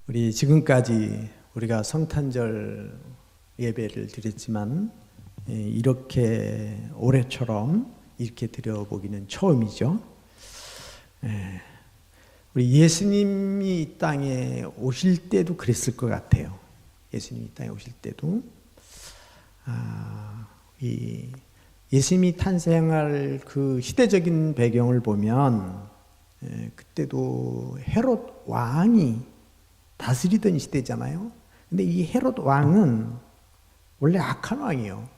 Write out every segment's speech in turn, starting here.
우리 지금까지 우리가 성탄절 예배를 드렸지만 이렇게 올해처럼 이렇게 드려보기는 처음이죠. 우리 예수님이 이 땅에 오실 때도 그랬을 것 같아요. 예수님이 이 땅에 오실 때도 이 예수님이 탄생할 그 시대적인 배경을 보면 그때도 헤롯 왕이 다스리던 시대잖아요. 근데 이 헤롯 왕은 원래 악한 왕이에요.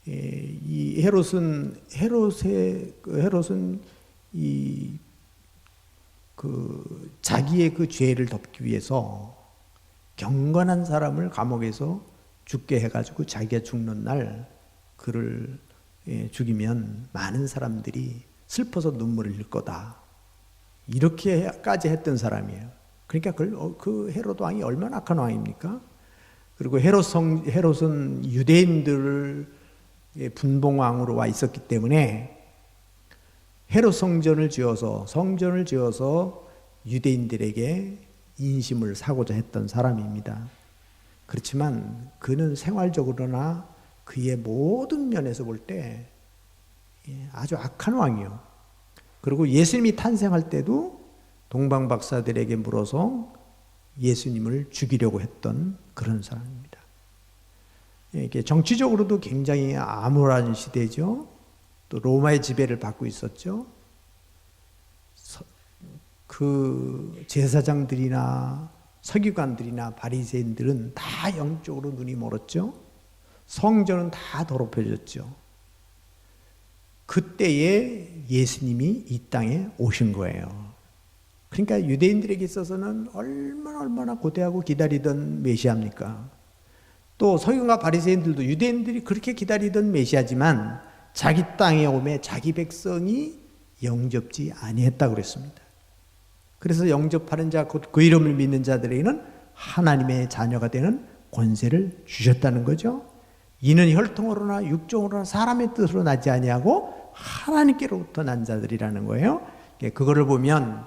이 헤롯은 자기의 그 죄를 덮기 위해서 경건한 사람을 감옥에서 죽게 해가지고 자기가 죽는 날 그를 죽이면 많은 사람들이 슬퍼서 눈물을 흘릴 거다. 이렇게까지 했던 사람이에요. 그러니까 그 헤롯 왕이 얼마나 악한 왕입니까? 그리고 헤롯은 유대인들의 분봉왕으로 와 있었기 때문에 헤롯 성전을 지어서 유대인들에게 인심을 사고자 했던 사람입니다. 그렇지만 그는 생활적으로나 그의 모든 면에서 볼 때 아주 악한 왕이요. 그리고 예수님이 탄생할 때도 동방 박사들에게 물어서 예수님을 죽이려고 했던 그런 사람입니다. 이게 정치적으로도 굉장히 암울한 시대죠. 또 로마의 지배를 받고 있었죠. 그 제사장들이나 서기관들이나 바리새인들은 다 영적으로 눈이 멀었죠. 성전은 다 더럽혀졌죠. 그때에 예수님이 이 땅에 오신 거예요. 그러니까 유대인들에게 있어서는 얼마나 고대하고 기다리던 메시아입니까? 또 서기관과 바리새인들도 유대인들이 그렇게 기다리던 메시아지만 자기 땅에 오매 자기 백성이 영접지 아니했다고 그랬습니다. 그래서 영접하는 자, 곧 그 이름을 믿는 자들에게는 하나님의 자녀가 되는 권세를 주셨다는 거죠. 이는 혈통으로나 육종으로나 사람의 뜻으로 나지 아니하고 하나님께로부터 난 자들이라는 거예요. 그거를 보면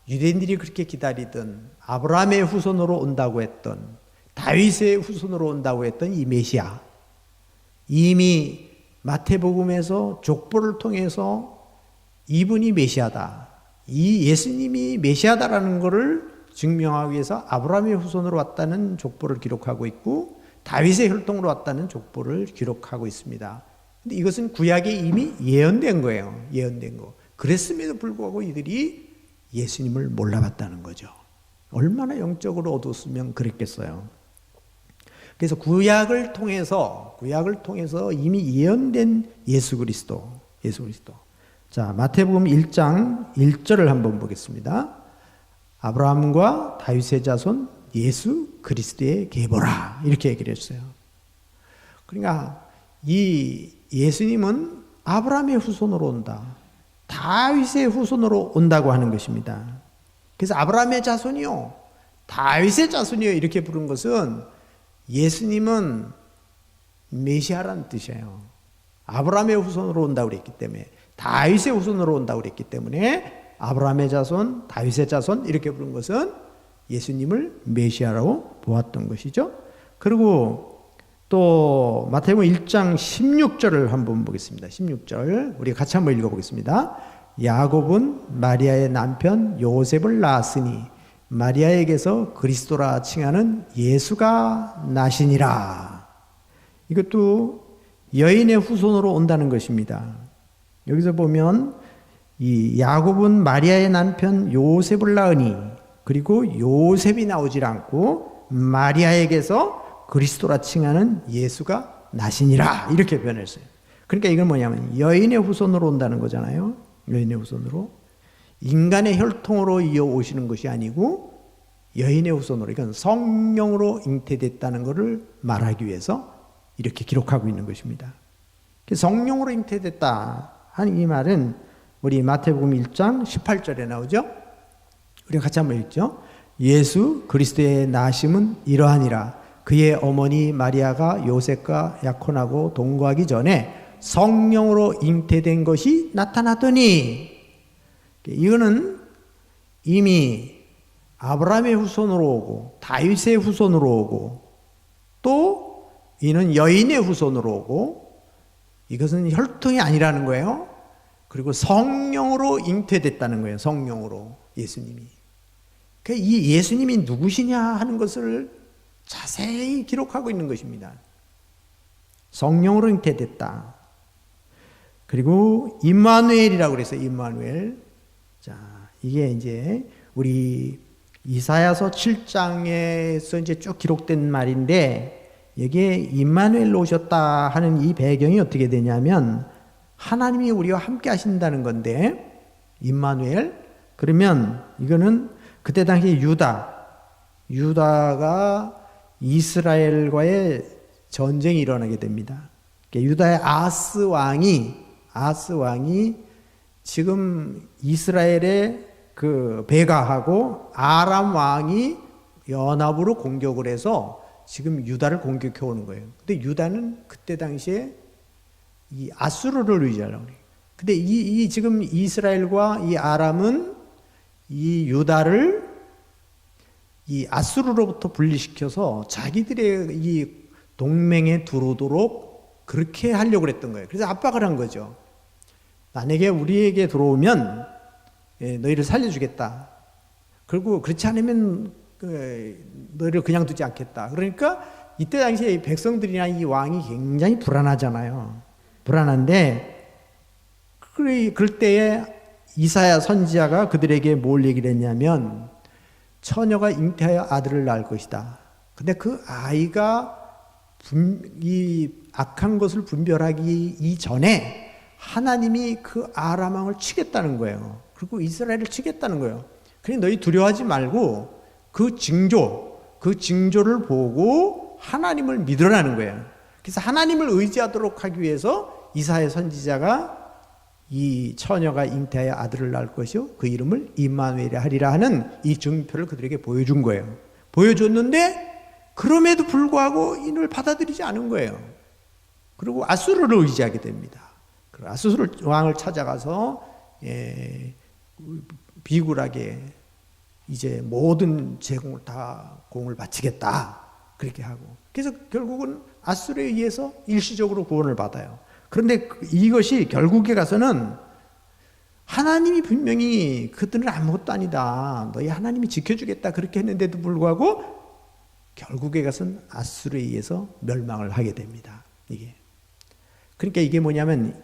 유대인들이 그렇게 기다리던 아브라함의 후손으로 온다고 했던 다윗의 후손으로 온다고 했던 이 메시아, 이미 마태복음에서 족보를 통해서 이분이 메시아다, 이 예수님이 메시아다라는 것을 증명하기 위해서 아브라함의 후손으로 왔다는 족보를 기록하고 있고 다윗의 혈통으로 왔다는 족보를 기록하고 있습니다. 근데 이것은 구약에 이미 예언된 거예요. 예언된 거. 그랬음에도 불구하고 이들이 예수님을 몰라봤다는 거죠. 얼마나 영적으로 어두웠으면 그랬겠어요. 그래서 구약을 통해서 이미 예언된 예수 그리스도. 자, 마태복음 1장 1절을 한번 보겠습니다. 아브라함과 다윗의 자손 예수 그리스도의 계보라, 이렇게 얘기를 했어요. 그러니까 이 예수님은 아브라함의 후손으로 온다, 다윗의 후손으로 온다고 하는 것입니다. 그래서 아브라함의 자손이요, 다윗의 자손이요 이렇게 부른 것은 예수님은 메시아라는 뜻이에요. 아브라함의 후손으로 온다고 그랬기 때문에, 다윗의 후손으로 온다고 그랬기 때문에 아브라함의 자손, 다윗의 자손 이렇게 부른 것은 예수님을 메시아라고 보았던 것이죠. 그리고 또 마태복음 1장 16절을 한번 보겠습니다. 16절 우리 같이 한번 읽어보겠습니다. 야곱은 마리아의 남편 요셉을 낳았으니 마리아에게서 그리스도라 칭하는 예수가 나시니라. 이것도 여인의 후손으로 온다는 것입니다. 여기서 보면 이 야곱은 마리아의 남편 요셉을 낳으니, 그리고 요셉이 나오질 않고 마리아에게서 그리스도라 칭하는 예수가 나시니라, 이렇게 변했어요. 그러니까 이건 뭐냐면 여인의 후손으로 온다는 거잖아요. 여인의 후손으로, 인간의 혈통으로 이어 오시는 것이 아니고 여인의 후손으로, 이건 성령으로 잉태됐다는 것을 말하기 위해서 이렇게 기록하고 있는 것입니다. 성령으로 잉태됐다 하는 이 말은 우리 마태복음 1장 18절에 나오죠. 우리 같이 한번 읽죠. 예수 그리스도의 나심은 이러하니라. 그의 어머니 마리아가 요셉과 약혼하고 동거하기 전에 성령으로 잉태된 것이 나타났더니, 이거는 이미 아브라함의 후손으로 오고 다윗의 후손으로 오고 또 이는 여인의 후손으로 오고, 이것은 혈통이 아니라는 거예요. 그리고 성령으로 잉태됐다는 거예요. 성령으로 예수님이. 이 예수님이 누구시냐 하는 것을 자세히 기록하고 있는 것입니다. 성령으로 잉태됐다. 그리고 임마누엘이라고 그래서 임마누엘. 자, 이게 이제 우리 이사야서 7장에서 이제 쭉 기록된 말인데, 여기에 임마누엘로 오셨다 하는 이 배경이 어떻게 되냐면, 하나님이 우리와 함께 하신다는 건데, 임마누엘. 그러면 이거는 그때 당시 유다가 이스라엘과의 전쟁이 일어나게 됩니다. 유다의 아하스 왕이 지금 이스라엘의 그 베가하고 아람 왕이 연합으로 공격을 해서 지금 유다를 공격해 오는 거예요. 근데 유다는 그때 당시에 이 아수르를 의지하려고 그래요. 근데 이 지금 이스라엘과 이 아람은 이 유다를 이 아수르로부터 분리시켜서 자기들의 이 동맹에 들어오도록 그렇게 하려고 그랬던 거예요. 그래서 압박을 한 거죠. 만약에 우리에게 들어오면 너희를 살려주겠다. 그리고 그렇지 않으면 너희를 그냥 두지 않겠다. 그러니까 이때 당시에 백성들이나 이 왕이 굉장히 불안하잖아요. 불안한데 그럴 때에 이사야 선지자가 그들에게 뭘 얘기를 했냐면, 처녀가 잉태하여 아들을 낳을 것이다. 근데 그 아이가 이 악한 것을 분별하기 이전에 하나님이 그 아람 왕을 치겠다는 거예요. 그리고 이스라엘을 치겠다는 거예요. 그러니 너희 두려워하지 말고 그 징조를 보고 하나님을 믿으라는 거예요. 그래서 하나님을 의지하도록 하기 위해서 이사야 선지자가 이 처녀가 잉태하여 아들을 낳을 것이요 그 이름을 임마누엘이라 하리라 하는 이 증표를 그들에게 보여준 거예요. 보여줬는데 그럼에도 불구하고 이를 받아들이지 않은 거예요. 그리고 아수르를 의지하게 됩니다. 아수르 왕을 찾아가서 비굴하게 이제 모든 제공을 다 공을 바치겠다 그렇게 하고, 그래서 결국은 아수르에 의해서 일시적으로 구원을 받아요. 그런데 이것이 결국에 가서는 하나님이 분명히 그들은 아무것도 아니다, 너희 하나님이 지켜주겠다 그렇게 했는데도 불구하고 결국에 가서는 아수르에 의해서 멸망을 하게 됩니다. 그러니까 이게 뭐냐면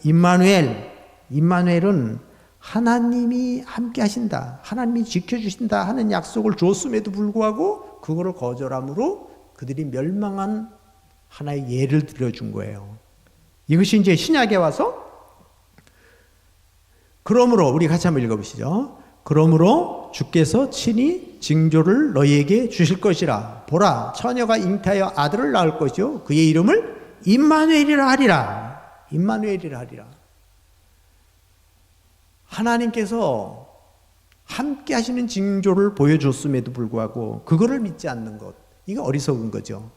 임마누엘은 하나님이 함께 하신다, 하나님이 지켜주신다 하는 약속을 줬음에도 불구하고 그거를 거절함으로 그들이 멸망한 하나의 예를 들어준 거예요. 이것이 이제 신약에 와서, 그러므로 우리 같이 한번 읽어보시죠. 그러므로 주께서 친히 징조를 너희에게 주실 것이라. 보라, 처녀가 잉태하여 아들을 낳을 것이요 그의 이름을 임마누엘이라 하리라. 임마누엘이라 하리라. 하나님께서 함께 하시는 징조를 보여줬음에도 불구하고 그거를 믿지 않는 것, 이거 어리석은 거죠.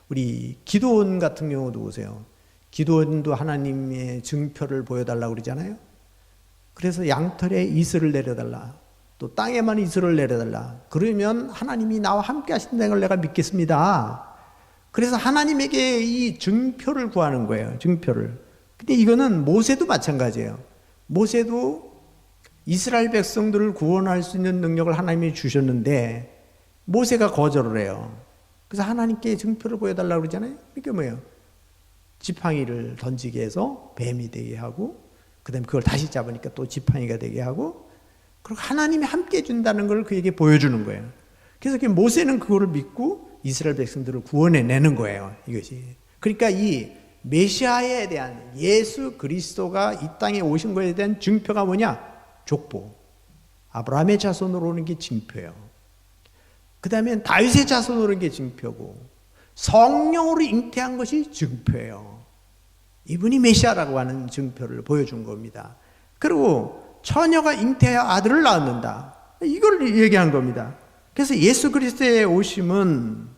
우리 기드온 같은 경우도 보세요. 기드온도 하나님의 증표를 보여달라고 그러잖아요. 그래서 양털에 이슬을 내려달라, 또 땅에만 이슬을 내려달라. 그러면 하나님이 나와 함께 하신다는 걸 내가 믿겠습니다. 그래서 하나님에게 이 증표를 구하는 거예요. 증표를. 근데 이거는 모세도 마찬가지예요. 모세도 이스라엘 백성들을 구원할 수 있는 능력을 하나님이 주셨는데 모세가 거절을 해요. 그래서 하나님께 증표를 보여달라고 그러잖아요. 이게 뭐예요? 지팡이를 던지게 해서 뱀이 되게 하고, 그 다음에 그걸 다시 잡으니까 또 지팡이가 되게 하고, 그리고 하나님이 함께 해준다는 걸 그에게 보여주는 거예요. 그래서 모세는 그거를 믿고 이스라엘 백성들을 구원해내는 거예요. 이것이. 그러니까 이 메시아에 대한, 예수 그리스도가 이 땅에 오신 것에 대한 증표가 뭐냐? 족보. 아브라함의 자손으로 오는 게 증표예요. 그 다음에 다윗의 자손으로 오는 게 증표고, 성령으로 잉태한 것이 증표예요. 이분이 메시아라고 하는 증표를 보여준 겁니다. 그리고 처녀가 잉태하여 아들을 낳는다, 이걸 얘기한 겁니다. 그래서 예수 그리스도의 오심은,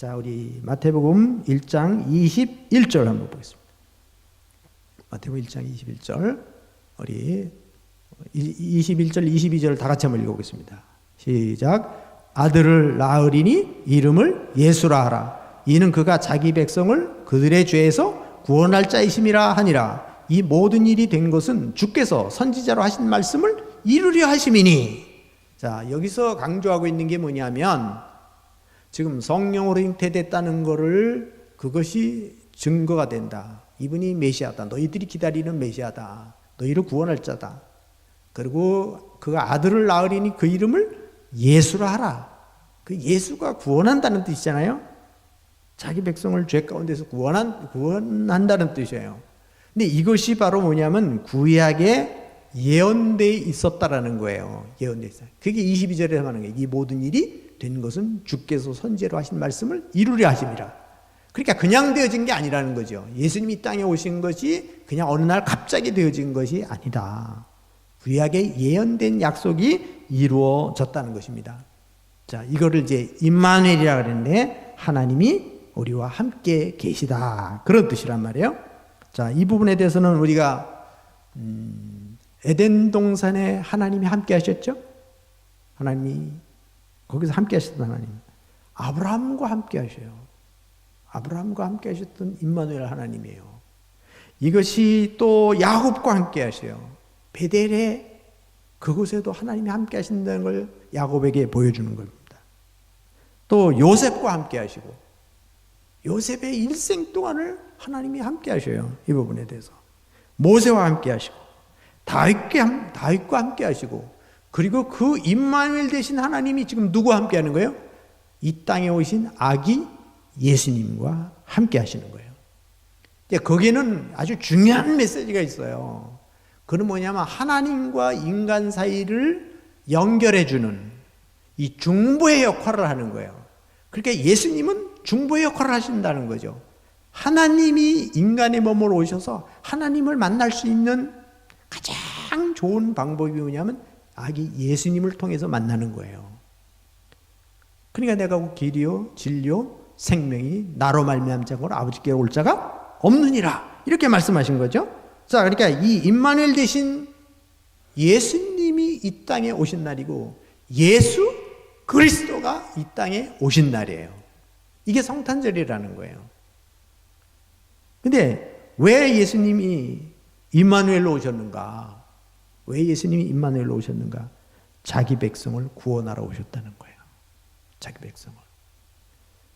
자, 우리 마태복음 1장 21절 한번 보겠습니다. 마태복음 1장 21절, 우리 21절, 22절 다 같이 한번 읽어보겠습니다. 시작. 아들을 낳으리니 이름을 예수라 하라. 이는 그가 자기 백성을 그들의 죄에서 구원할 자이심이라 하니라. 이 모든 일이 된 것은 주께서 선지자로 하신 말씀을 이루려 하심이니. 자, 여기서 강조하고 있는 게 뭐냐면 지금 성령으로 잉태됐다는 것을, 그것이 증거가 된다. 이분이 메시아다. 너희들이 기다리는 메시아다. 너희를 구원할 자다. 그리고 그가 아들을 낳으리니 그 이름을 예수라 하라. 그 예수가 구원한다는 뜻이잖아요. 자기 백성을 죄 가운데서 구원한다는 뜻이에요. 근데 이것이 바로 뭐냐면 구약에 예언되어 있었다라는 거예요. 예언되어 있어요. 그게 22절에 말하는 거예요. 이 모든 일이 된 것은 주께서 선지자로 하신 말씀을 이루려 하심이라. 그러니까 그냥 되어진 게 아니라는 거죠. 예수님이 이 땅에 오신 것이 그냥 어느 날 갑자기 되어진 것이 아니다. 구약에 예언된 약속이 이루어졌다는 것입니다. 자, 이거를 이제 임마누엘이라고 그랬는데 하나님이 우리와 함께 계시다. 그런 뜻이란 말이에요. 자, 이 부분에 대해서는 우리가 에덴 동산에 하나님이 함께 하셨죠? 하나님이 거기서 함께 하셨던 하나님. 아브라함과 함께 하셔요. 아브라함과 함께 하셨던 임마누엘 하나님이에요. 이것이 또 야곱과 함께 하셔요. 베델에 그곳에도 하나님이 함께 하신다는 걸 야곱에게 보여주는 겁니다. 또 요셉과 함께 하시고 요셉의 일생 동안을 하나님이 함께 하셔요. 이 부분에 대해서. 모세와 함께 하시고 다윗과 함께 하시고, 그리고 그 임마누엘 되신 하나님이 지금 누구와 함께 하는 거예요? 이 땅에 오신 아기 예수님과 함께 하시는 거예요. 거기에는 아주 중요한 메시지가 있어요. 그건 뭐냐면 하나님과 인간 사이를 연결해주는 이 중보의 역할을 하는 거예요. 그러니까 예수님은 중보의 역할을 하신다는 거죠. 하나님이 인간의 몸으로 오셔서 하나님을 만날 수 있는 가장 좋은 방법이 뭐냐면 아기 예수님을 통해서 만나는 거예요. 그러니까 내가 길이요 진리요 생명이 나로 말미암지 않고 아버지께 올 자가 없느니라, 이렇게 말씀하신 거죠. 자, 그러니까 이 임마누엘 대신 예수님이 이 땅에 오신 날이고 예수 그리스도가 이 땅에 오신 날이에요. 이게 성탄절이라는 거예요. 근데 왜 예수님이 임마누엘로 오셨는가? 왜 예수님이 임마누엘로 오셨는가? 자기 백성을 구원하러 오셨다는 거예요. 자기 백성을.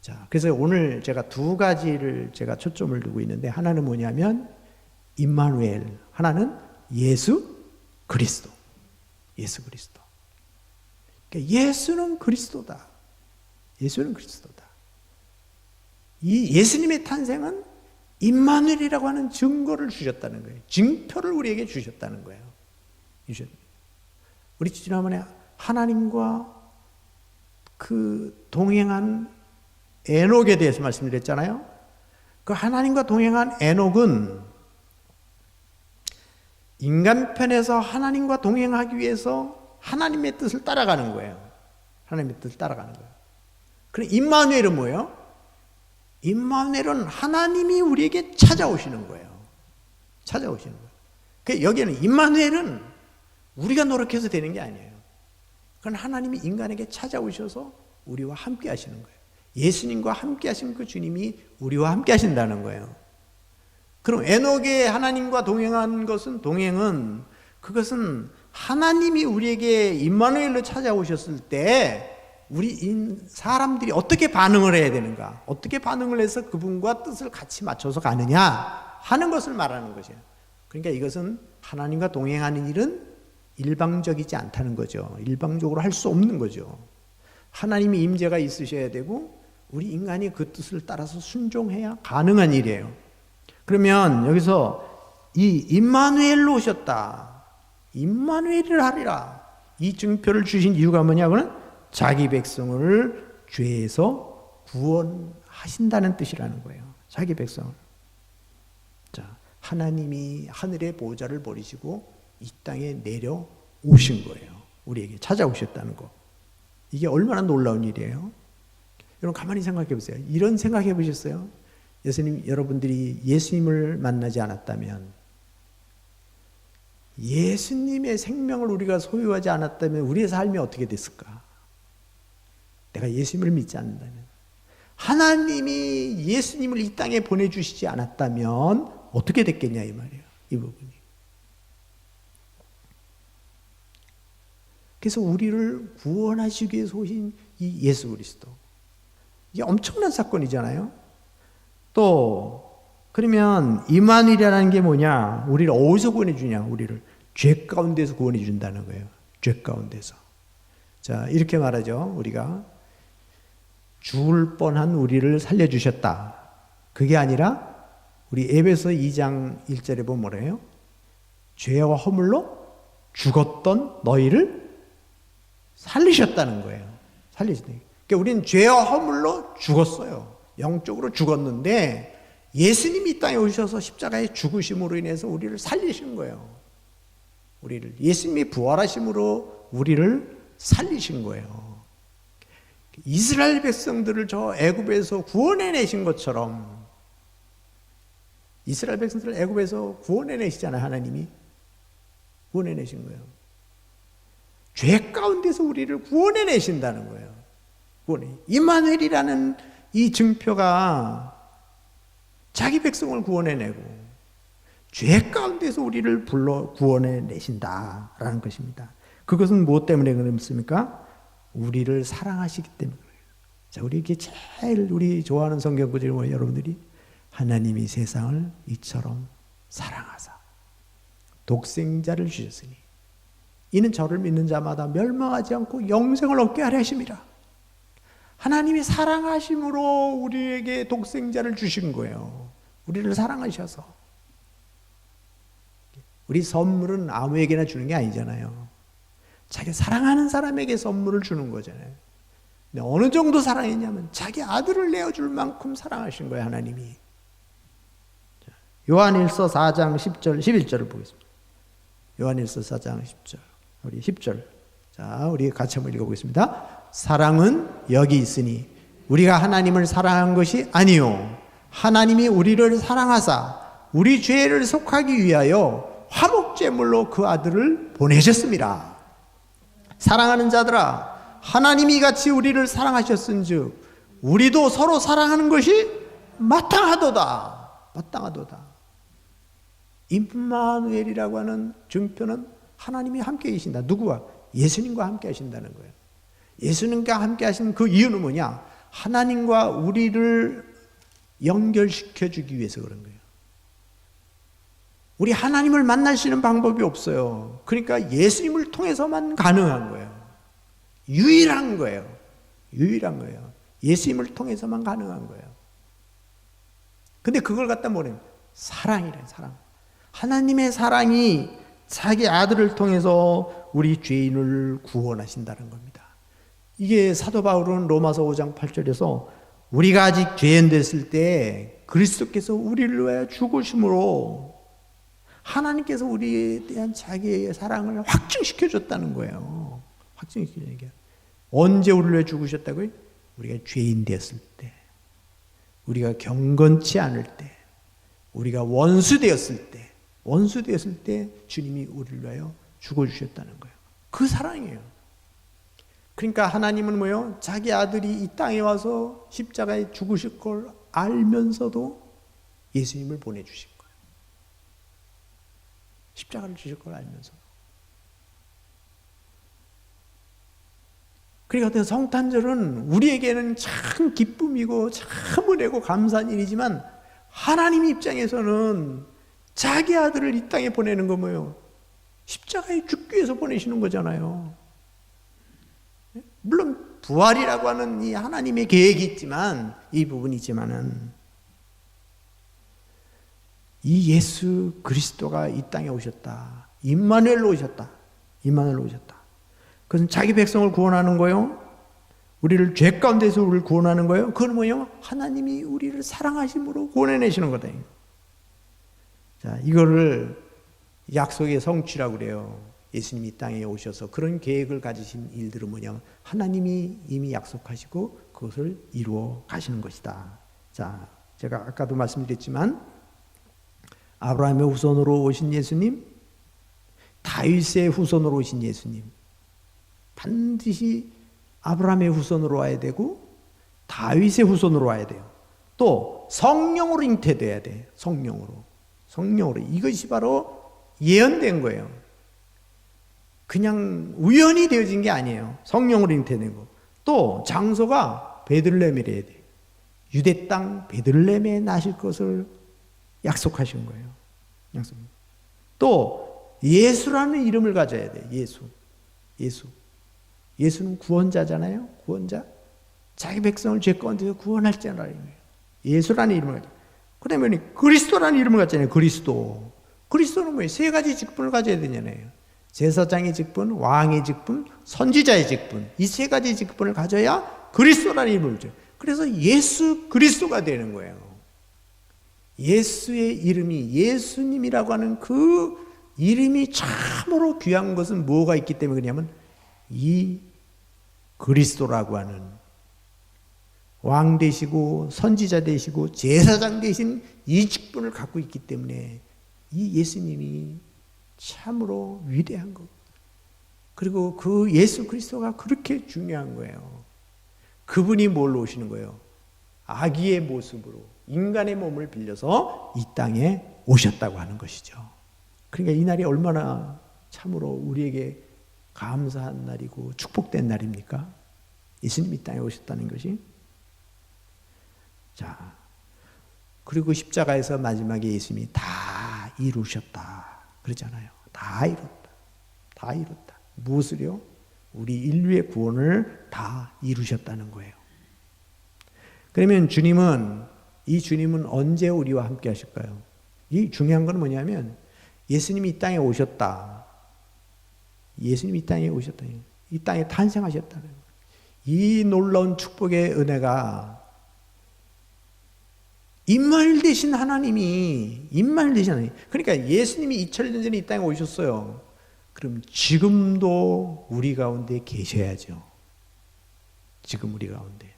자, 그래서 오늘 제가 두 가지를 제가 초점을 두고 있는데, 하나는 뭐냐면 임마누엘, 하나는 예수 그리스도. 예수 그리스도. 그러니까 예수는 그리스도다. 예수는 그리스도다. 이 예수님의 탄생은 임마누엘이라고 하는 증거를 주셨다는 거예요. 증표를 우리에게 주셨다는 거예요. 우리 지난번에 하나님과 그 동행한 에녹에 대해서 말씀드렸잖아요. 그 하나님과 동행한 에녹은 인간 편에서 하나님과 동행하기 위해서 하나님의 뜻을 따라가는 거예요. 하나님의 뜻을 따라가는 거예요. 그럼 임마누엘은 뭐예요? 임마누엘은 하나님이 우리에게 찾아오시는 거예요. 찾아오시는 거예요. 그 여기에는 임마누엘은 우리가 노력해서 되는 게 아니에요. 그건 하나님이 인간에게 찾아오셔서 우리와 함께 하시는 거예요. 예수님과 함께 하신 그 주님이 우리와 함께 하신다는 거예요. 그럼 에녹의 하나님과 동행한 것은, 동행은 그것은 하나님이 우리에게 임마누엘로 찾아오셨을 때 우리 사람들이 어떻게 반응을 해야 되는가, 어떻게 반응을 해서 그분과 뜻을 같이 맞춰서 가느냐 하는 것을 말하는 것이에요. 그러니까 이것은 하나님과 동행하는 일은 일방적이지 않다는 거죠. 일방적으로 할 수 없는 거죠. 하나님의 임재가 있으셔야 되고 우리 인간이 그 뜻을 따라서 순종해야 가능한 일이에요. 그러면 여기서 이 임마누엘로 오셨다, 임마누엘을 하리라, 이 증표를 주신 이유가 뭐냐고는 자기 백성을 죄에서 구원하신다는 뜻이라는 거예요. 자기 백성을. 자, 하나님이 하늘의 보좌를 버리시고 이 땅에 내려오신 거예요. 우리에게 찾아오셨다는 거. 이게 얼마나 놀라운 일이에요. 여러분 가만히 생각해 보세요. 이런 생각해 보셨어요? 여러분들이 예수님을 만나지 않았다면, 예수님의 생명을 우리가 소유하지 않았다면 우리의 삶이 어떻게 됐을까? 내가 예수님을 믿지 않는다면, 하나님이 예수님을 이 땅에 보내주시지 않았다면 어떻게 됐겠냐 이 말이에요. 이 부분이. 그래서 우리를 구원하시기 위해서 오신 이 예수 그리스도, 이게 엄청난 사건이잖아요. 또 그러면 임마누엘이라는 게 뭐냐? 우리를 어디서 구원해 주냐? 우리를 죄 가운데서 구원해 준다는 거예요. 죄 가운데서. 자, 이렇게 말하죠. 우리가 죽을 뻔한 우리를 살려주셨다. 그게 아니라 우리 에베소 2장 1절에 보면 뭐래요? 죄와 허물로 죽었던 너희를 살리셨다는 거예요. 살리셨다. 그러니까 우리는 죄와 허물로 죽었어요. 영적으로 죽었는데 예수님이 이 땅에 오셔서 십자가에 죽으심으로 인해서 우리를 살리신 거예요. 우리를, 예수님이 부활하심으로 우리를 살리신 거예요. 이스라엘 백성들을 저 애굽에서 구원해내신 것처럼, 이스라엘 백성들을 애굽에서 구원해내시잖아요. 하나님이 구원해내신 거예요. 죄 가운데서 우리를 구원해내신다는 거예요. 임마누엘이라는 이 증표가 자기 백성을 구원해내고 죄 가운데서 우리를 불러 구원해내신다라는 것입니다. 그것은 무엇 때문에 그렇습니까? 우리를 사랑하시기 때문에 그래요. 자, 우리 이렇게 제일 우리 좋아하는 성경 구절이 뭐예요, 여러분들이? 하나님이 세상을 이처럼 사랑하사 독생자를 주셨으니 이는 저를 믿는 자마다 멸망하지 않고 영생을 얻게 하려 하심이라. 하나님이 사랑하심으로 우리에게 독생자를 주신 거예요. 우리를 사랑하셔서. 우리 선물은 아무에게나 주는 게 아니잖아요. 자기 사랑하는 사람에게 선물을 주는 거잖아요. 근데 어느 정도 사랑했냐면 자기 아들을 내어줄 만큼 사랑하신 거예요, 하나님이. 요한일서 4장 10절, 11절을 보겠습니다. 요한일서 4장 10절. 우리 10절. 자, 우리 같이 한번 읽어보겠습니다. 사랑은 여기 있으니 우리가 하나님을 사랑한 것이 아니요 하나님이 우리를 사랑하사 우리 죄를 속하기 위하여 화목제물로 그 아들을 보내셨습니다. 사랑하는 자들아, 하나님이 이같이 우리를 사랑하셨은즉 우리도 서로 사랑하는 것이 마땅하도다. 마땅하도다. 임마누엘이라고 하는 증표는 하나님이 함께 계신다. 누구와? 예수님과 함께 하신다는 거예요. 예수님과 함께 하신 그 이유는 뭐냐? 하나님과 우리를 연결시켜 주기 위해서 그런 거예요. 우리 하나님을 만날 수 있는 방법이 없어요. 그러니까 예수님을 통해서만 가능한 거예요. 유일한 거예요. 유일한 거예요. 예수님을 통해서만 가능한 거예요. 근데 그걸 갖다 뭐래요? 사랑이래, 사랑. 하나님의 사랑이 자기 아들을 통해서 우리 죄인을 구원하신다는 겁니다. 이게 사도 바울은 로마서 5장 8절에서 우리가 아직 죄인 됐을 때 그리스도께서 우리를 위하여 죽으심으로 하나님께서 우리에 대한 자기의 사랑을 확증시켜 줬다는 거예요. 확증시켜 주는 게 언제 우리를 위해 죽으셨다고요? 우리가 죄인 되었을 때, 우리가 경건치 않을 때, 우리가 원수 되었을 때 주님이 우리를 위하여 죽어주셨다는 거예요. 그 사랑이에요. 그러니까 하나님은 뭐예요? 자기 아들이 이 땅에 와서 십자가에 죽으실 걸 알면서도 예수님을 보내주신 거예요. 십자가를 주실 걸 알면서. 그러니까 성탄절은 우리에게는 참 기쁨이고 참 은혜고 감사한 일이지만 하나님 입장에서는 자기 아들을 이 땅에 보내는 거 뭐예요? 십자가에 죽기 위해서 보내시는 거잖아요. 물론 부활이라고 하는 이 하나님의 계획이 있지만, 이 부분이 있지만은 이 예수 그리스도가 이 땅에 오셨다. 임마누엘로 오셨다. 임마누엘로 오셨다. 그것은 자기 백성을 구원하는 거예요. 우리를 죄 가운데서 우리를 구원하는 거예요. 그건 뭐예요? 하나님이 우리를 사랑하심으로 구원해내시는 거다. 자, 이거를 약속의 성취라고 그래요. 예수님이 이 땅에 오셔서 그런 계획을 가지신 일들은 뭐냐면 하나님이 이미 약속하시고 그것을 이루어 가시는 것이다. 자, 제가 아까도 말씀드렸지만 아브라함의 후손으로 오신 예수님, 다윗의 후손으로 오신 예수님, 반드시 아브라함의 후손으로 와야 되고 다윗의 후손으로 와야 돼요. 또 성령으로 잉태돼야 돼. 성령으로. 이것이 바로 예언된 거예요. 그냥 우연히 되어진 게 아니에요. 성령으로 잉태된 거. 또 장소가 베들레헴이래야 돼. 유대 땅 베들레헴에 나실 것을 약속하신 거예요. 약속. 또 예수라는 이름을 가져야 돼. 예수. 예수는 구원자잖아요. 구원자. 자기 백성을 죄 가운데서 구원할 자라는 거예요. 예수라는 이름을 가져. 그다음에 그리스도라는 이름을 갖잖아요. 그리스도. 그리스도는 뭐예요? 세 가지 직분을 가져야 되잖아요. 제사장의 직분, 왕의 직분, 선지자의 직분. 이 세 가지 직분을 가져야 그리스도라는 이름을 줘요. 그래서 예수 그리스도가 되는 거예요. 예수의 이름이 예수님이라고 하는 그 이름이 참으로 귀한 것은 뭐가 있기 때문에 그러냐면 이 그리스도라고 하는 왕 되시고 선지자 되시고 제사장 되신 이 직분을 갖고 있기 때문에 이 예수님이 참으로 위대한 것. 그리고 그 예수 그리스도가 그렇게 중요한 거예요. 그분이 뭘로 오시는 거예요? 아기의 모습으로 인간의 몸을 빌려서 이 땅에 오셨다고 하는 것이죠. 그러니까 이 날이 얼마나 참으로 우리에게 감사한 날이고 축복된 날입니까? 예수님이 이 땅에 오셨다는 것이. 자, 그리고 십자가에서 마지막에 예수님이 다 이루셨다 그러잖아요. 다 이뤘다. 무엇을요? 우리 인류의 구원을 다 이루셨다는 거예요. 그러면 이 주님은 언제 우리와 함께 하실까요? 이 중요한 건 뭐냐면 예수님이 이 땅에 오셨다. 예수님이 이 땅에 오셨다. 이 땅에 탄생하셨다는 거예요. 이 놀라운 축복의 은혜가 임마누엘 되신 하나님이 그러니까 예수님이 2000년 전에 이 땅에 오셨어요. 그럼 지금도 우리 가운데 계셔야죠. 지금 우리 가운데.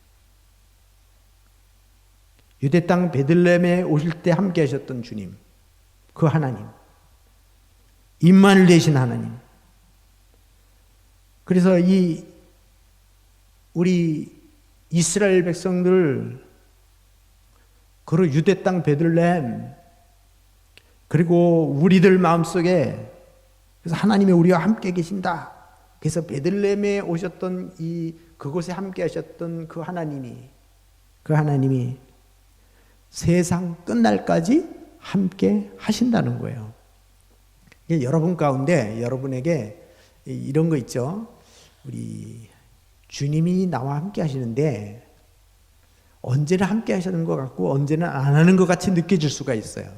유대 땅 베들레헴에 오실 때 함께 하셨던 주님, 그 하나님, 임마누엘 되신 하나님. 그래서 우리 이스라엘 백성들, 그리고 유대 땅 베들레헴, 그리고 우리들 마음속에 그래서 하나님이 우리와 함께 계신다. 그래서 베들레헴에 오셨던 그곳에 함께 하셨던 그 하나님이 세상 끝날까지 함께 하신다는 거예요. 여러분 가운데 여러분에게 이런 거 있죠. 우리 주님이 나와 함께 하시는데 언제나 함께 하시는 것 같고 언제나 안 하는 것 같이 느껴질 수가 있어요.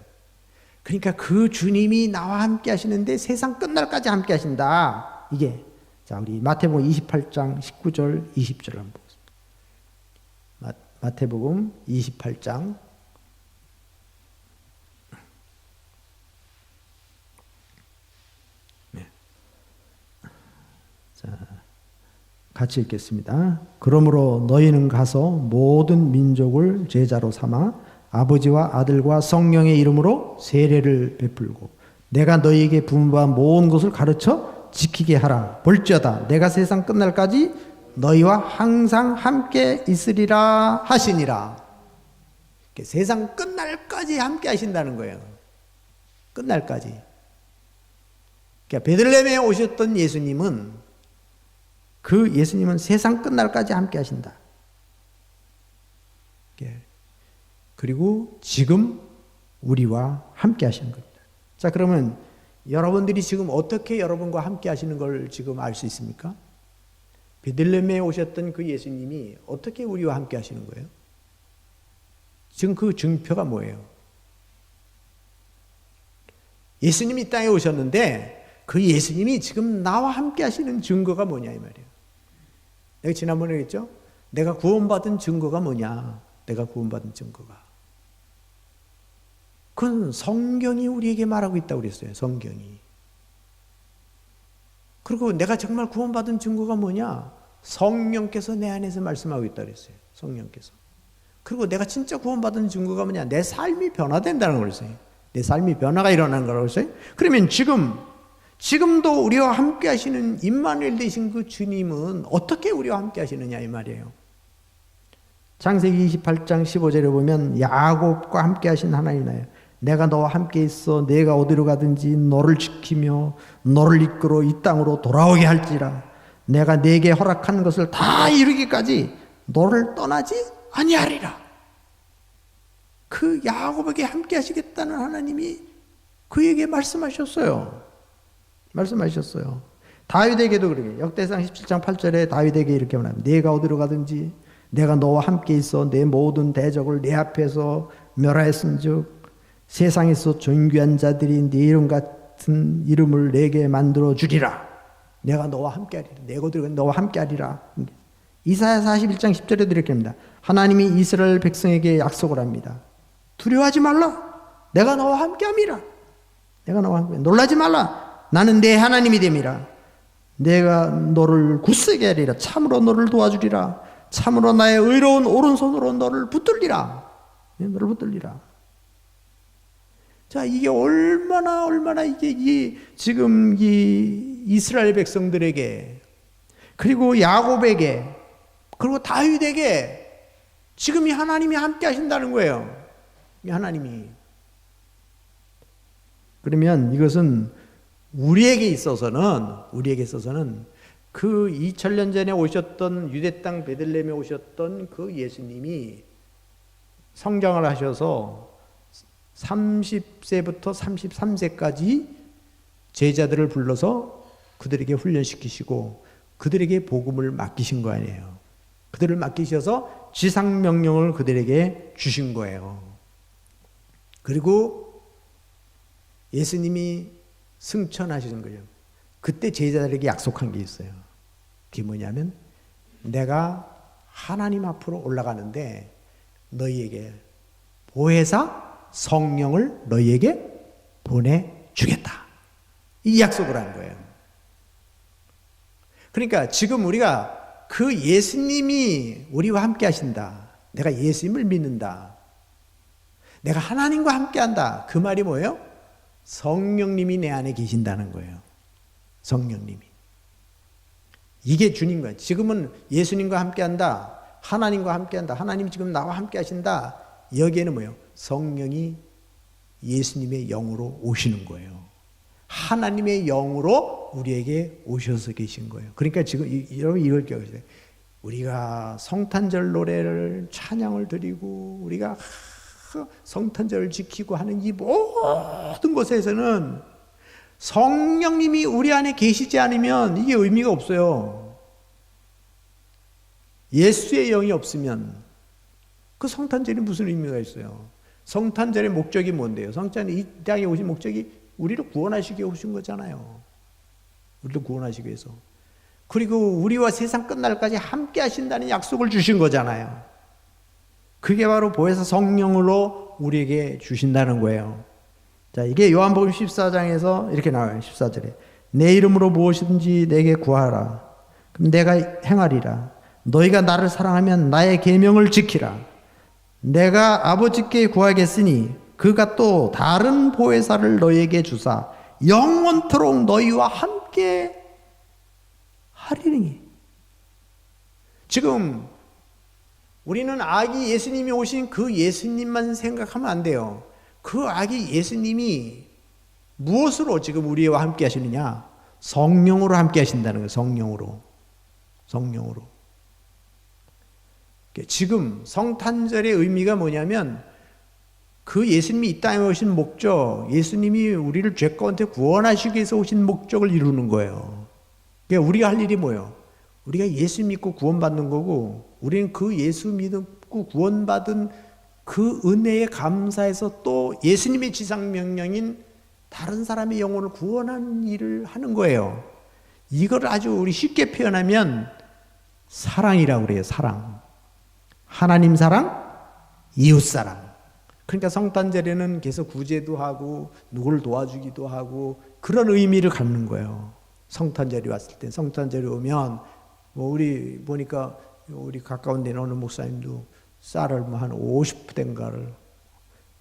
그러니까 그 주님이 나와 함께 하시는데 세상 끝날까지 함께 하신다. 이게 자, 우리 마태복음 28장 19절 20절 한번 보겠습니다. 마태복음 28장 네. 자, 같이 읽겠습니다. 그러므로 너희는 가서 모든 민족을 제자로 삼아 아버지와 아들과 성령의 이름으로 세례를 베풀고 내가 너희에게 분부한 모든 것을 가르쳐 지키게 하라. 볼지어다 내가 세상 끝날까지 너희와 항상 함께 있으리라 하시니라. 세상 끝날까지 함께 하신다는 거예요. 끝날까지. 그러니까 베들레헴에 오셨던 예수님은 세상 끝날까지 함께 하신다. 그리고 지금 우리와 함께 하시는 겁니다. 자, 그러면 여러분들이 지금 어떻게 여러분과 함께 하시는 걸 지금 알 수 있습니까? 베들레헴에 오셨던 그 예수님이 어떻게 우리와 함께 하시는 거예요? 지금 그 증표가 뭐예요? 예수님이 이 땅에 오셨는데 그 예수님이 지금 나와 함께 하시는 증거가 뭐냐 이 말이에요. 내가 지난번에 했죠? 내가 구원받은 증거가 뭐냐? 내가 구원받은 증거가. 그건 성경이 우리에게 말하고 있다고 그랬어요. 성경이. 그리고 내가 정말 구원받은 증거가 뭐냐? 성령께서 내 안에서 말씀하고 있다 그랬어요. 성령께서. 그리고 내가 진짜 구원받은 증거가 뭐냐? 내 삶이 변화된다는 걸 했어요. 내 삶이 변화가 일어나는 거라고 했어요. 그러면 지금도 우리와 함께 하시는 임마누엘 되신 그 주님은 어떻게 우리와 함께 하시느냐 이 말이에요. 창세기 28장 15절에 보면 야곱과 함께 하신 하나님 나요. 내가 너와 함께 있어 내가 어디로 가든지 너를 지키며 너를 이끌어 이 땅으로 돌아오게 할지라. 내가 네게 허락한 것을 다 이루기까지 너를 떠나지 아니하리라. 그 야곱에게 함께 하시겠다는 하나님이 그에게 말씀하셨어요. 다윗에게도 그러게. 역대상 17장 8절에 다윗에게 이렇게 말합니다. 네가 어디로 가든지 내가 너와 함께 있어 내 모든 대적을 내 앞에서 멸하였은즉 세상에서 존귀한 자들이 네 이름 같은 이름을 내게 만들어 주리라. 내가 너와 함께 하리라. 내가 어디로 가든지 너와 함께 하리라. 이사야 41장 10절에도 이렇게 합니다. 하나님이 이스라엘 백성에게 약속을 합니다. 두려워하지 말라. 내가 너와 함께 함이라. 내가 너와 함께. 놀라지 말라. 나는 내 하나님이 됨이라. 내가 너를 굳세게 하리라. 참으로 너를 도와주리라. 참으로 나의 의로운 오른손으로 너를 붙들리라. 너를 붙들리라. 자, 이게 얼마나 이게 지금 이 이스라엘 백성들에게 그리고 야곱에게 그리고 다윗에게 지금 이 하나님이 함께 하신다는 거예요. 이 하나님이. 그러면 이것은 우리에게 있어서는 그 2000년 전에 오셨던 유대 땅 베들레헴에 오셨던 그 예수님이 성장을 하셔서 30세부터 33세까지 제자들을 불러서 그들에게 훈련시키시고 그들에게 복음을 맡기신 거 아니에요. 그들을 맡기셔서 지상명령을 그들에게 주신 거예요. 그리고 예수님이 승천하시는 거예요. 그때 제자들에게 약속한 게 있어요. 그게 뭐냐면 내가 하나님 앞으로 올라가는데 너희에게 보혜사 성령을 너희에게 보내주겠다. 이 약속을 한 거예요. 그러니까 지금 우리가 그 예수님이 우리와 함께 하신다. 내가 예수님을 믿는다. 내가 하나님과 함께 한다. 그 말이 뭐예요? 성령님이 내 안에 계신다는 거예요. 성령님이. 이게 주님 거예요. 지금은 예수님과 함께 한다. 하나님과 함께 한다. 하나님이 지금 나와 함께 하신다. 여기에는 뭐예요? 성령이 예수님의 영으로 오시는 거예요. 하나님의 영으로 우리에게 오셔서 계신 거예요. 그러니까 지금 여러분 이걸 기억하세요. 우리가 성탄절 노래를 찬양을 드리고 우리가 성탄절을 지키고 하는 이 모든 것에서는 성령님이 우리 안에 계시지 않으면 이게 의미가 없어요. 예수의 영이 없으면 그 성탄절이 무슨 의미가 있어요? 성탄절의 목적이 뭔데요? 성탄절이 이 땅에 오신 목적이 우리를 구원하시기 위해 오신 거잖아요. 우리를 구원하시기 위해서. 그리고 우리와 세상 끝날까지 함께 하신다는 약속을 주신 거잖아요. 그게 바로 보혜사 성령으로 우리에게 주신다는 거예요. 자, 이게 요한복음 14장에서 이렇게 나와요. 14절에. 내 이름으로 무엇이든지 내게 구하라. 그럼 내가 행하리라. 너희가 나를 사랑하면 나의 계명을 지키라. 내가 아버지께 구하겠으니 그가 또 다른 보혜사를 너희에게 주사 영원토록 너희와 함께 하리니. 지금 우리는 아기 예수님이 오신 그 예수님만 생각하면 안 돼요. 그 아기 예수님이 무엇으로 지금 우리와 함께 하시느냐? 성령으로 함께 하신다는 거예요. 성령으로. 지금 성탄절의 의미가 뭐냐면 그 예수님이 이 땅에 오신 목적, 예수님이 우리를 죄 가운데 구원하시기 위해서 오신 목적을 이루는 거예요. 그러니까 우리가 할 일이 뭐예요? 우리가 예수 믿고 구원받는 거고 우리는 그 예수 믿고 구원받은 그 은혜에 감사해서 또 예수님의 지상명령인 다른 사람의 영혼을 구원하는 일을 하는 거예요. 이걸 아주 우리 쉽게 표현하면 사랑이라고 그래요. 사랑. 하나님 사랑, 이웃 사랑. 그러니까 성탄절에는 계속 구제도 하고 누구를 도와주기도 하고 그런 의미를 갖는 거예요. 성탄절이 왔을 때, 성탄절이 오면 뭐 우리 보니까 우리 가까운 데는 어느 목사님도 쌀을 뭐 한 50대인가를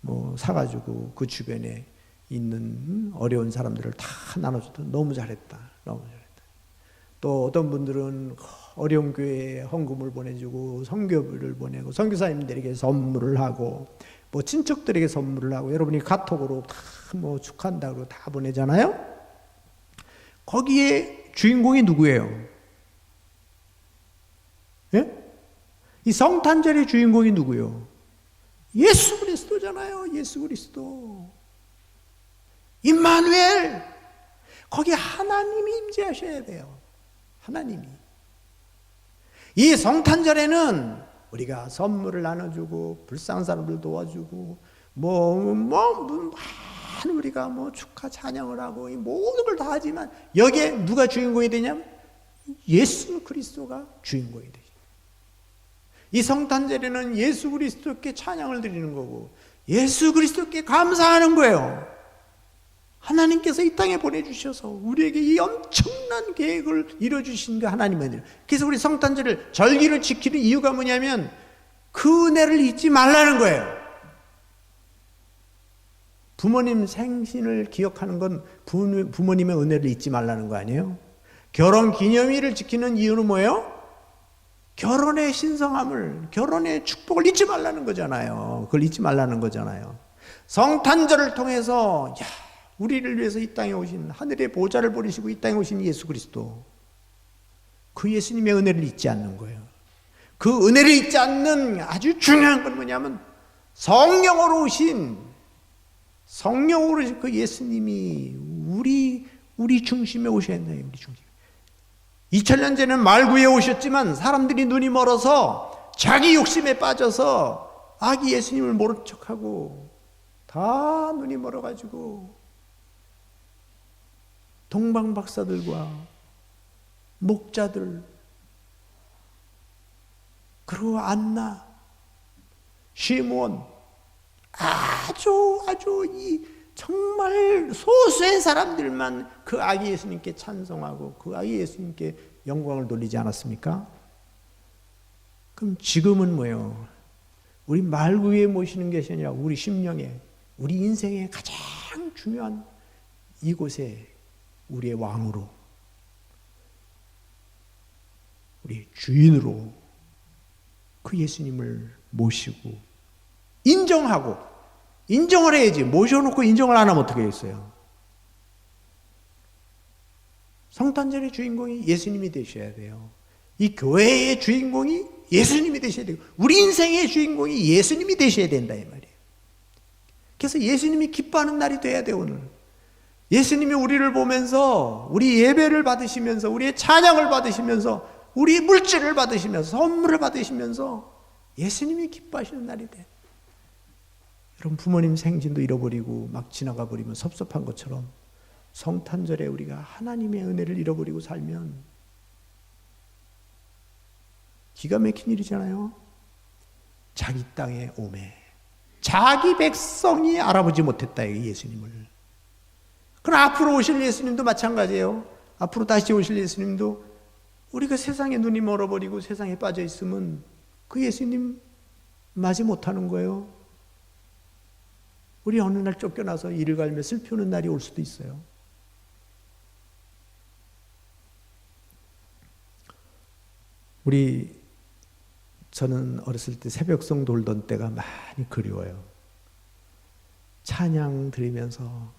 뭐 사가지고 그 주변에 있는 어려운 사람들을 다 나눠줬다. 너무 잘했다. 너무 잘했다. 또 어떤 분들은 어려운 교회에 헌금을 보내주고 선교비를 보내고 선교사님들에게 선물을 하고 뭐 친척들에게 선물을 하고 여러분이 카톡으로 다 뭐 축하한다고 다 보내잖아요. 거기에 주인공이 누구예요? 예? 이 성탄절의 주인공이 누구요? 예수 그리스도잖아요. 예수 그리스도. 임마누엘. 거기 하나님이 임재하셔야 돼요. 하나님이. 이 성탄절에는 우리가 선물을 나눠주고 불쌍한 사람들 도와주고 우리가 뭐 축하 찬양을 하고 이 모든 걸 다 하지만 여기에 누가 주인공이 되냐면 예수 그리스도가 주인공이 되죠. 이 성탄절에는 예수 그리스도께 찬양을 드리는 거고 예수 그리스도께 감사하는 거예요. 하나님께서 이 땅에 보내주셔서 우리에게 이 엄청난 계획을 이뤄주신 게 하나님의. 그래서 우리 성탄절을 절기를 지키는 이유가 뭐냐면 그 은혜를 잊지 말라는 거예요. 부모님 생신을 기억하는 건 부모님의 은혜를 잊지 말라는 거 아니에요? 결혼 기념일을 지키는 이유는 뭐예요? 결혼의 신성함을, 결혼의 축복을 잊지 말라는 거잖아요. 그걸 잊지 말라는 거잖아요. 성탄절을 통해서 우리를 위해서 이 땅에 오신, 하늘의 보좌를 버리시고 이 땅에 오신 예수 그리스도, 그 예수님의 은혜를 잊지 않는 거예요. 그 은혜를 잊지 않는 아주 중요한 건 뭐냐면 성령으로 오신 그 예수님이 우리 중심에 오셔야 된다. 우리 중심. 2000년 전에는 말구에 오셨지만 사람들이 눈이 멀어서 자기 욕심에 빠져서 아기 예수님을 모른 척하고 다 눈이 멀어가지고 동방 박사들과 목자들 그리고 안나, 시몬 아주 이 정말 소수의 사람들만 그 아기 예수님께 찬송하고 그 아기 예수님께 영광을 돌리지 않았습니까? 그럼 지금은 뭐예요? 우리 말 위에 모시는 것이 아니라 우리 심령에, 우리 인생의 가장 중요한 이곳에 우리의 왕으로, 우리 주인으로 그 예수님을 모시고 인정을 해야지. 모셔놓고 인정을 안 하면 어떻게 했어요? 성탄절의 주인공이 예수님이 되셔야 돼요. 이 교회의 주인공이 예수님이 되셔야 되고 우리 인생의 주인공이 예수님이 되셔야 된다 이 말이에요. 그래서 예수님이 기뻐하는 날이 돼야 돼요. 오늘 예수님이 우리를 보면서 우리 예배를 받으시면서 우리의 찬양을 받으시면서 우리 물질을 받으시면서 선물을 받으시면서 예수님이 기뻐하시는 날이 돼. 여러분 부모님 생신도 잃어버리고 막 지나가 버리면 섭섭한 것처럼 성탄절에 우리가 하나님의 은혜를 잃어버리고 살면 기가 막힌 일이잖아요. 자기 땅에 오매 자기 백성이 알아보지 못했다 예수님을. 그럼 앞으로 오실 예수님도 마찬가지예요. 앞으로 다시 오실 예수님도 우리가 세상에 눈이 멀어버리고 세상에 빠져 있으면 그 예수님 맞이 못하는 거예요. 우리 어느 날 쫓겨나서 이를 갈며 슬피 우는 날이 올 수도 있어요. 저는 어렸을 때 새벽송 돌던 때가 많이 그리워요. 찬양 들으면서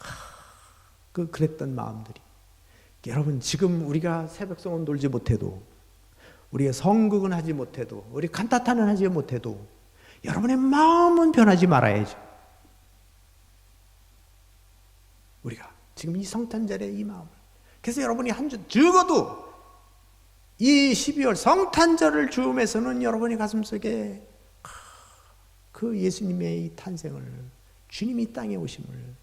그랬던 마음들이. 여러분 지금 우리가 새벽송은 돌지 못해도 우리가 성극은 하지 못해도 우리 칸타타는 하지 못해도 여러분의 마음은 변하지 말아야죠. 우리가 지금 이 성탄절의 이 마음을. 그래서 여러분이 한 주 적어도 이 12월 성탄절을 즈음해서는 여러분의 가슴속에 그 예수님의 이 탄생을, 주님이 이 땅에 오심을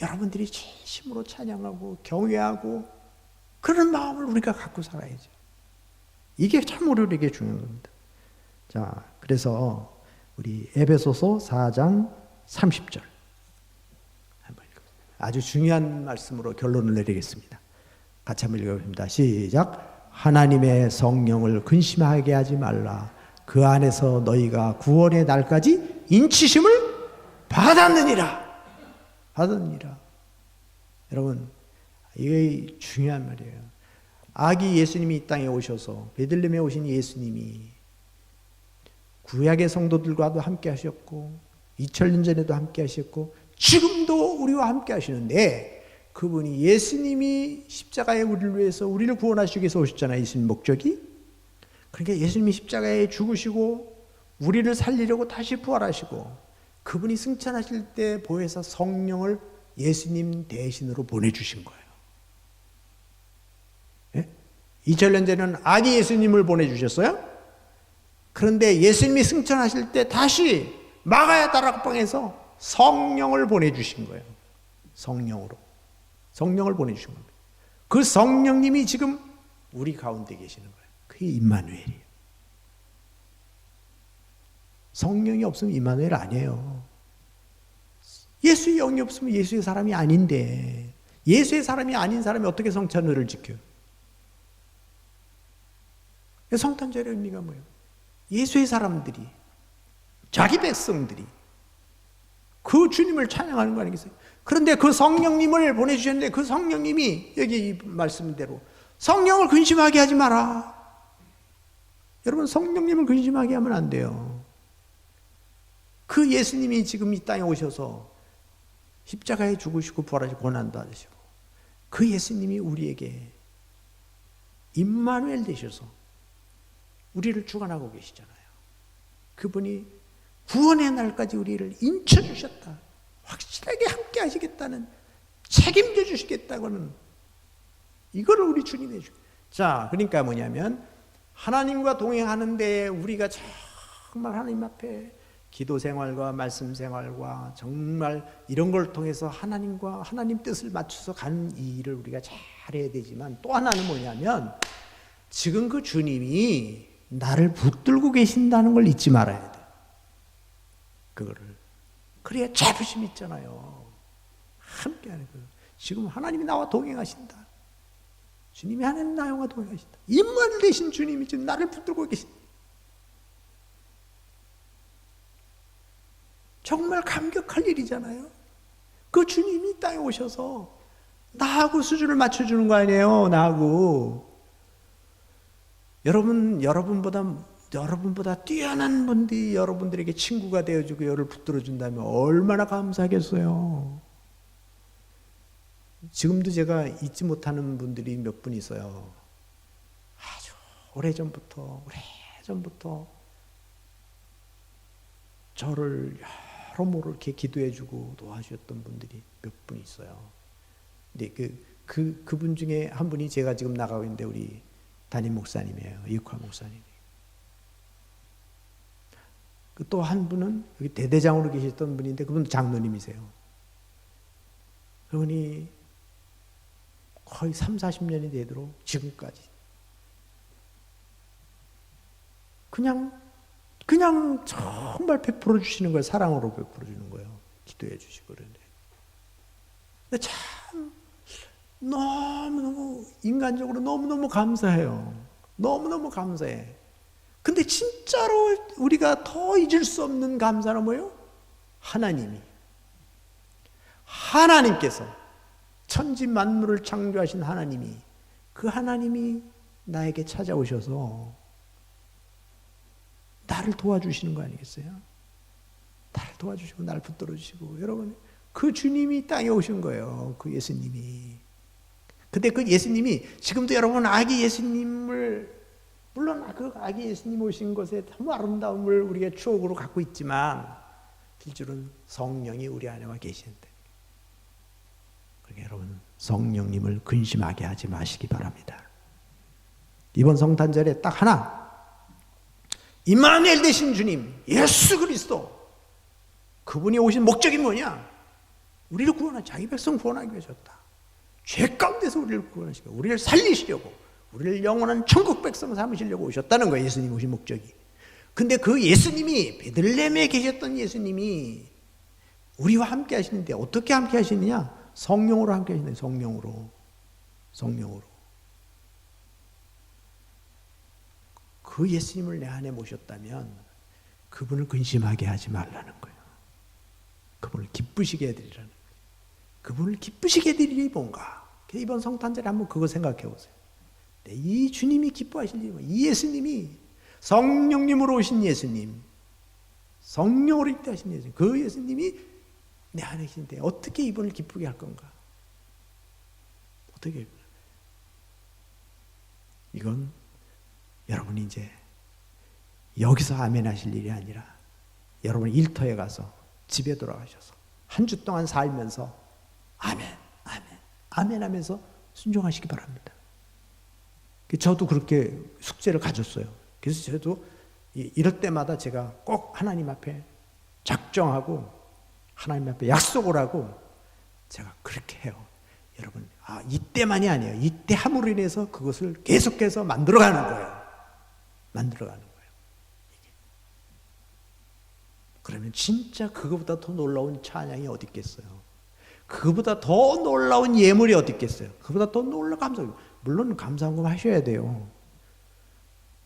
여러분들이 진심으로 찬양하고 경외하고 그런 마음을 우리가 갖고 살아야죠. 이게 참 우리에게 중요한 겁니다. 자, 그래서 우리 에베소서 4장 30절 한번 읽어보세요. 아주 중요한 말씀으로 결론을 내리겠습니다. 같이 한번 읽어봅니다. 시작. 하나님의 성령을 근심하게 하지 말라. 그 안에서 너희가 구원의 날까지 인치심을 받았느니라. 여러분, 이게 중요한 말이에요. 아기 예수님이 이 땅에 오셔서 베들레헴에 오신 예수님이 구약의 성도들과도 함께 하셨고 2000년 전에도 함께 하셨고 지금도 우리와 함께 하시는데, 그분이 예수님이 십자가에 우리를 위해서 우리를 구원하시기 위해서 오셨잖아요. 예수님 목적이. 그러니까 예수님이 십자가에 죽으시고 우리를 살리려고 다시 부활하시고 그분이 승천하실 때 보혜사 성령을 예수님 대신으로 보내주신 거예요. 예? 2000년 전에는 아기 예수님을 보내주셨어요. 그런데 예수님이 승천하실 때 다시 마가야 다락방에서 성령을 보내주신 거예요. 성령을 보내주신 겁니다. 그 성령님이 지금 우리 가운데 계시는 거예요. 그게 임마누엘이에요. 성령이 없으면 임마누엘 아니에요. 예수의 영이 없으면 예수의 사람이 아닌데, 예수의 사람이 아닌 사람이 어떻게 성찬을 지켜요? 성탄절의 의미가 뭐예요? 예수의 사람들이, 자기 백성들이 그 주님을 찬양하는 거 아니겠어요? 그런데 그 성령님을 보내주셨는데 그 성령님이 여기 이 말씀대로 성령을 근심하게 하지 마라. 여러분, 성령님을 근심하게 하면 안 돼요. 그 예수님이 지금 이 땅에 오셔서 십자가에 죽으시고 부활하시고 고난도 하시고 그 예수님이 우리에게 임마누엘 되셔서 우리를 주관하고 계시잖아요. 그분이 구원의 날까지 우리를 인쳐주셨다. 확실하게 함께 하시겠다는, 책임져 주시겠다고는, 이거를 우리 주님이 해주고. 자, 그러니까 뭐냐면 하나님과 동행하는데 우리가 정말 하나님 앞에 기도 생활과 말씀 생활과 정말 이런 걸 통해서 하나님과 하나님 뜻을 맞춰서 가는 이 일을 우리가 잘해야 되지만, 또 하나는 뭐냐면 지금 그 주님이 나를 붙들고 계신다는 걸 잊지 말아야 돼. 그거를. 그래야 자부심 있잖아요. 함께하는 거. 지금 하나님이 나와 동행하신다. 주님이 하나님 나와 동행하신다. 임마누엘 되신 주님이 지금 나를 붙들고 계신다. 정말 감격할 일이잖아요. 그 주님이 이 땅에 오셔서 나하고 수준을 맞춰주는 거 아니에요. 나하고. 여러분보다 뛰어난 분들이 여러분들에게 친구가 되어주고 여를 붙들어준다면 얼마나 감사하겠어요. 지금도 제가 잊지 못하는 분들이 몇 분 있어요. 아주 오래전부터 저를 여러모로 이렇게 기도해주고 도와주셨던 분들이 몇 분 있어요. 근데 그분 중에 한 분이 제가 지금 나가고 있는데 우리 담임 목사님이에요. 이육화 목사님. 또 한 분은 여기 대대장으로 계셨던 분인데 그분도 장로님이세요. 그분이 거의 30-40년이 되도록 지금까지 그냥 정말 베풀어 주시는 거예요. 사랑으로 베풀어 주는 거예요. 기도해 주시고 그러는데. 근데 참 너무너무 인간적으로 너무너무 감사해요. 너무너무 감사해. 근데 진짜로 우리가 더 잊을 수 없는 감사는 뭐예요? 하나님께서 천지 만물을 창조하신 하나님이, 그 하나님이 나에게 찾아오셔서 나를 도와주시는 거 아니겠어요? 나를 도와주시고 나를 붙들어 주시고. 여러분, 그 주님이 땅에 오신 거예요. 그 예수님이. 근데 그 예수님이 지금도 여러분 아기 예수님을, 물론 그 아기 예수님 오신 것에 너무 아름다움을 우리가 추억으로 갖고 있지만 실제로는 성령이 우리 안에 와 계시는데, 그러니까 여러분 성령님을 근심하게 하지 마시기 바랍니다. 이번 성탄절에 딱 하나, 임마누엘 되신 주님 예수 그리스도, 그분이 오신 목적이 뭐냐? 우리를 자기 백성 구원하기 위해서 왔다. 죄 가운데서 우리를 구원하시고 우리를 살리시려고, 우리를 영원한 천국 백성 삼으시려고 오셨다는 거예요. 예수님 오신 목적이. 근데 그 예수님이, 베들레헴에 계셨던 예수님이 우리와 함께 하시는데 어떻게 함께 하시느냐? 성령으로 함께 하시네. 성령으로. 그 예수님을 내 안에 모셨다면 그분을 근심하게 하지 말라는 거예요. 그분을 기쁘시게 해드리라는 거예요. 그분을 기쁘시게 해드리리 뭔가. 이번 성탄절에 한번 그거 생각해 보세요. 이 주님이 기뻐하실 일이 이 예수님이 성령님으로 오신 예수님, 성령으로 인도하신 예수님, 그 예수님이 내 안에 계신데 어떻게 이분을 기쁘게 할 건가? 어떻게? 이건 여러분이 이제 여기서 아멘 하실 일이 아니라 여러분 일터에 가서 집에 돌아가셔서 한 주 동안 살면서 아멘, 아멘, 아멘 하면서 순종하시기 바랍니다. 저도 그렇게 숙제를 가졌어요. 그래서 저도 이럴 때마다 제가 꼭 하나님 앞에 작정하고 하나님 앞에 약속을 하고 제가 그렇게 해요. 여러분, 이때만이 아니에요. 이때 함으로 인해서 그것을 계속해서 만들어가는 거예요. 만들어가는 거예요. 이게. 그러면 진짜 그거보다 더 놀라운 찬양이 어디 있겠어요? 그거보다 더 놀라운 예물이 어디 있겠어요? 그거보다 더 놀라운 감사. 물론 감사헌금 하셔야 돼요.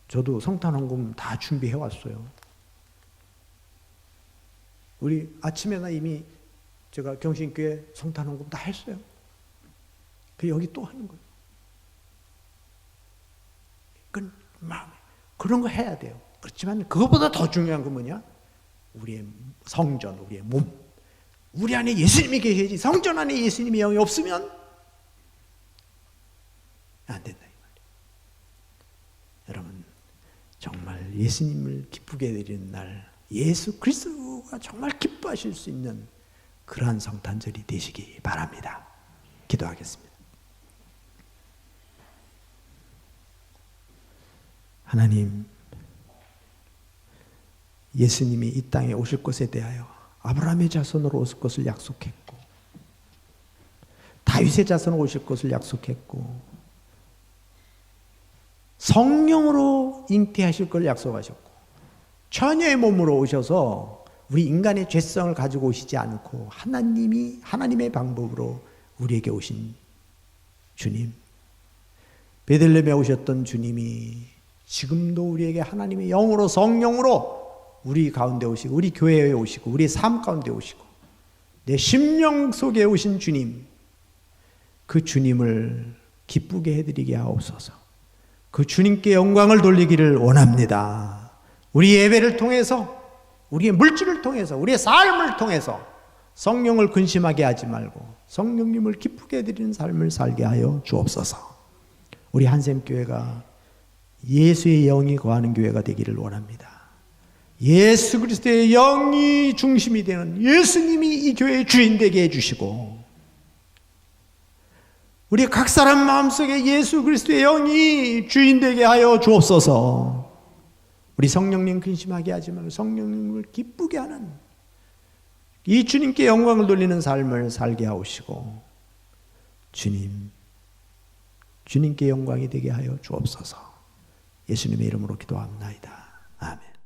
저도 성탄헌금 다 준비해 왔어요. 우리 아침에나 이미 제가 경신교회 성탄헌금 다 했어요. 그 여기 또 하는 거예요. 그 마음에 그런 거 해야 돼요. 그렇지만 그것보다 더 중요한 건 뭐냐? 우리의 성전, 우리의 몸, 우리 안에 예수님이 계셔야지. 성전 안에 예수님의 영이 없으면 안 된다 이 말이에요. 여러분 정말 예수님을 기쁘게 해드리는 날, 예수 그리스도가 정말 기뻐하실 수 있는 그러한 성탄절이 되시기 바랍니다. 기도하겠습니다. 하나님, 예수님이 이 땅에 오실 것에 대하여 아브라함의 자손으로 오실 것을 약속했고 다윗의 자손으로 오실 것을 약속했고 성령으로 잉태하실 걸 약속하셨고 처녀의 몸으로 오셔서 우리 인간의 죄성을 가지고 오시지 않고 하나님의 방법으로 우리에게 오신 주님, 베들레헴에 오셨던 주님이 지금도 우리에게 하나님의 영으로 성령으로 우리 가운데 오시고 우리 교회에 오시고 우리의 삶 가운데 오시고 내 심령 속에 오신 주님, 그 주님을 기쁘게 해드리게 하옵소서. 그 주님께 영광을 돌리기를 원합니다. 우리 예배를 통해서, 우리의 물질을 통해서, 우리의 삶을 통해서 성령을 근심하게 하지 말고 성령님을 기쁘게 해드리는 삶을 살게 하여 주옵소서. 우리 한샘교회가 예수의 영이 거하는 교회가 되기를 원합니다. 예수 그리스도의 영이 중심이 되는 예수님이 이 교회의 주인 되게 해주시고 우리 각 사람 마음속에 예수 그리스도의 영이 주인 되게 하여 주옵소서. 우리 성령님 근심하게 하지 말고 성령님을 기쁘게 하는 이 주님께 영광을 돌리는 삶을 살게 하시고 주님께 영광이 되게 하여 주옵소서. 예수님의 이름으로 기도합니다. 아멘.